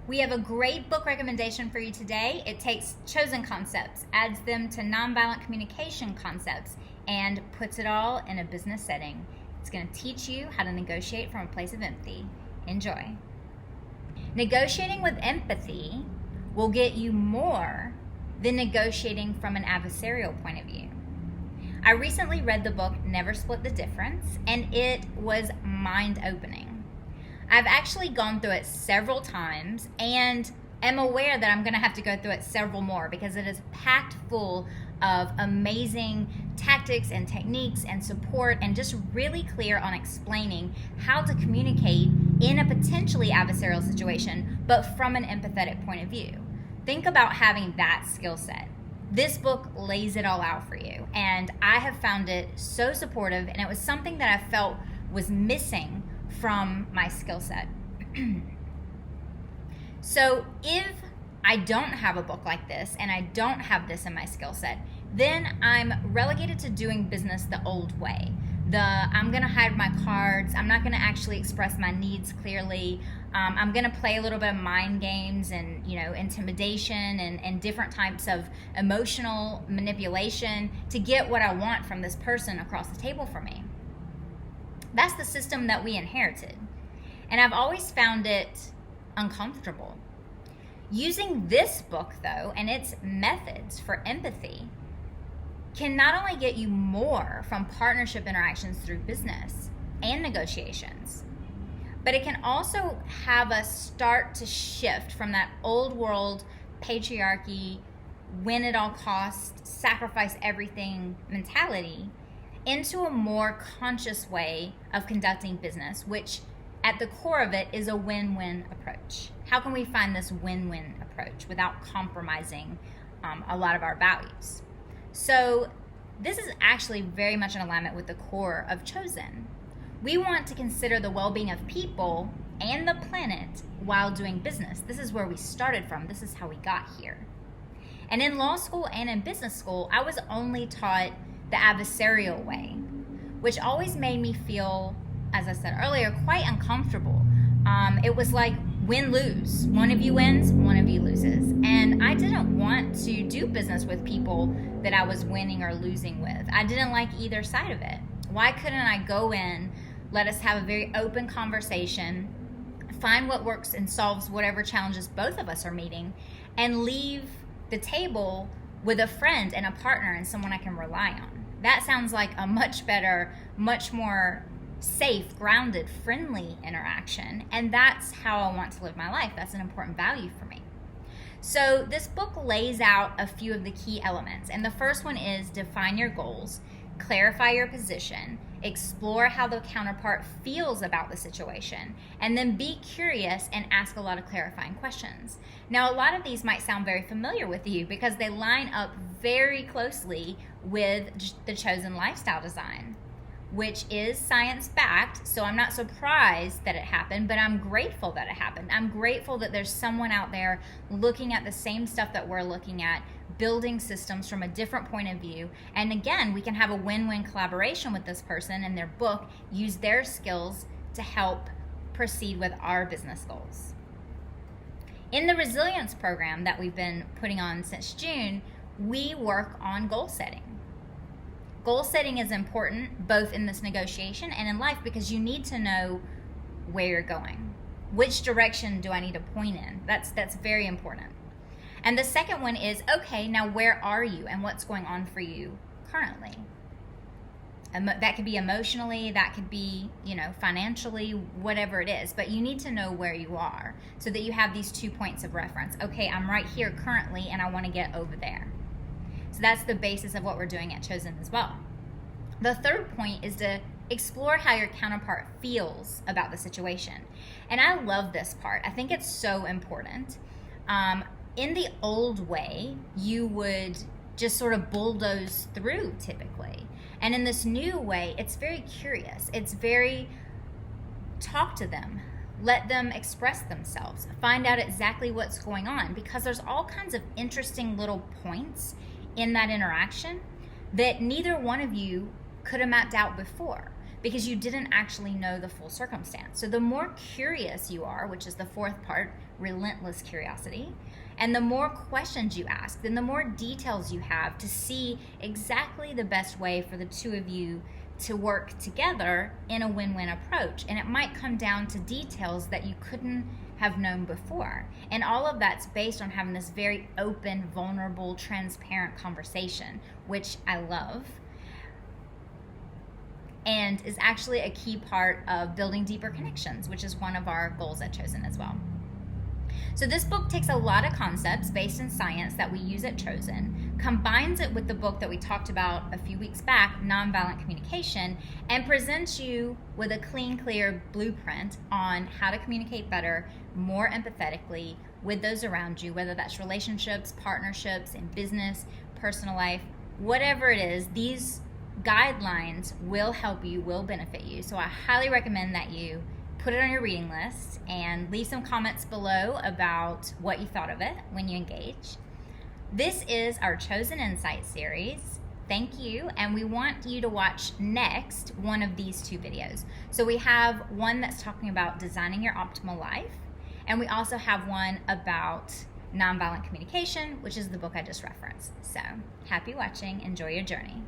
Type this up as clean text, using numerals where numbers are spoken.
We have a great book recommendation for you today. It takes Chōsen concepts, adds them to nonviolent communication concepts, and puts it all in a business setting. It's going to teach you how to negotiate from a place of empathy. Enjoy. Negotiating with empathy will get you more than negotiating from an adversarial point of view. I recently read the book Never Split the Difference, and it was mind-opening. I've actually gone through it several times and am aware that I'm going to have to go through it several more because it is packed full of amazing tactics and techniques and support, and just really clear on explaining how to communicate in a potentially adversarial situation, but from an empathetic point of view. Think about having that skill set. This book lays it all out for you, and I have found it so supportive, and it was something that I felt was missing from my skill set. So if I don't have a book like this and I don't have this in my skill set, then I'm relegated to doing business the old way. I'm going to hide my cards. I'm not going to actually express my needs clearly. I'm going to play a little bit of mind games and, intimidation and different types of emotional manipulation to get what I want from this person across the table from me. That's the system that we inherited. And I've always found it uncomfortable. Using this book, though, and its methods for empathy can not only get you more from partnership interactions through business and negotiations, but it can also have us start to shift from that old world patriarchy, win at all costs, sacrifice everything mentality into a more conscious way of conducting business, which at the core of it is a win-win approach. How can we find this win-win approach without compromising a lot of our values? So this is actually very much in alignment with the core of Chōsen. We want to consider the well-being of people and the planet while doing business. This is where we started from. This is how we got here. And in law school and in business school, I was only taught the adversarial way, which always made me feel, as I said earlier, quite uncomfortable. It was like win-lose. One of you wins, one of you loses. And I didn't want to do business with people that I was winning or losing with. I didn't like either side of it. Why couldn't I go in, let us have a very open conversation, find what works and solves whatever challenges both of us are meeting, and leave the table with a friend and a partner and someone I can rely on? That sounds like a much better, much more safe, grounded, friendly interaction, and that's how I want to live my life. That's an important value for me. So this book lays out a few of the key elements, and the first one is define your goals, clarify your position, explore how the counterpart feels about the situation, and then be curious and ask a lot of clarifying questions. Now, a lot of these might sound very familiar with you because they line up very closely with the Chōsen lifestyle design, which is science-backed, so I'm not surprised that it happened, but I'm grateful that it happened. I'm grateful that there's someone out there looking at the same stuff that we're looking at, building systems from a different point of view, and again, we can have a win-win collaboration with this person and their book, use their skills to help proceed with our business goals. In the resilience program that we've been putting on since June, we work on goal setting. Goal setting is important both in this negotiation and in life because you need to know where you're going. Which direction do I need to point in? That's very important. And the second one is, okay, now where are you and what's going on for you currently? That could be emotionally, that could be, financially, whatever it is. But you need to know where you are so that you have these 2 points of reference. Okay, I'm right here currently and I want to get over there. So that's the basis of what we're doing at Chōsen as well. The third point is to explore how your counterpart feels about the situation. And I love this part. I think it's so important. In the old way, you would just sort of bulldoze through typically. And in this new way, it's very curious. It's very talk to them. Let them express themselves. Find out exactly what's going on because there's all kinds of interesting little points in that interaction that neither one of you could have mapped out before. because you didn't actually know the full circumstance. So the more curious you are, which is the fourth part, relentless curiosity, and the more questions you ask, then the more details you have to see exactly the best way for the two of you to work together in a win-win approach. And it might come down to details that you couldn't have known before. And all of that's based on having this very open, vulnerable, transparent conversation, which I love, and is actually a key part of building deeper connections, which is one of our goals at Chōsen as well. So this book takes a lot of concepts based in science that we use at Chōsen, combines it with the book that we talked about a few weeks back, Nonviolent Communication, and presents you with a clean, clear blueprint on how to communicate better, more empathetically with those around you, whether that's relationships, partnerships, in business, personal life, whatever it is. These guidelines will help you, will benefit you. So I highly recommend that you put it on your reading list and leave some comments below about what you thought of it when you engage. This is our Chōsen Insight series. Thank you, and we want you to watch next one of these two videos. So we have one that's talking about designing your optimal life, and we also have one about nonviolent communication, which is the book I just referenced. So happy watching, enjoy your journey.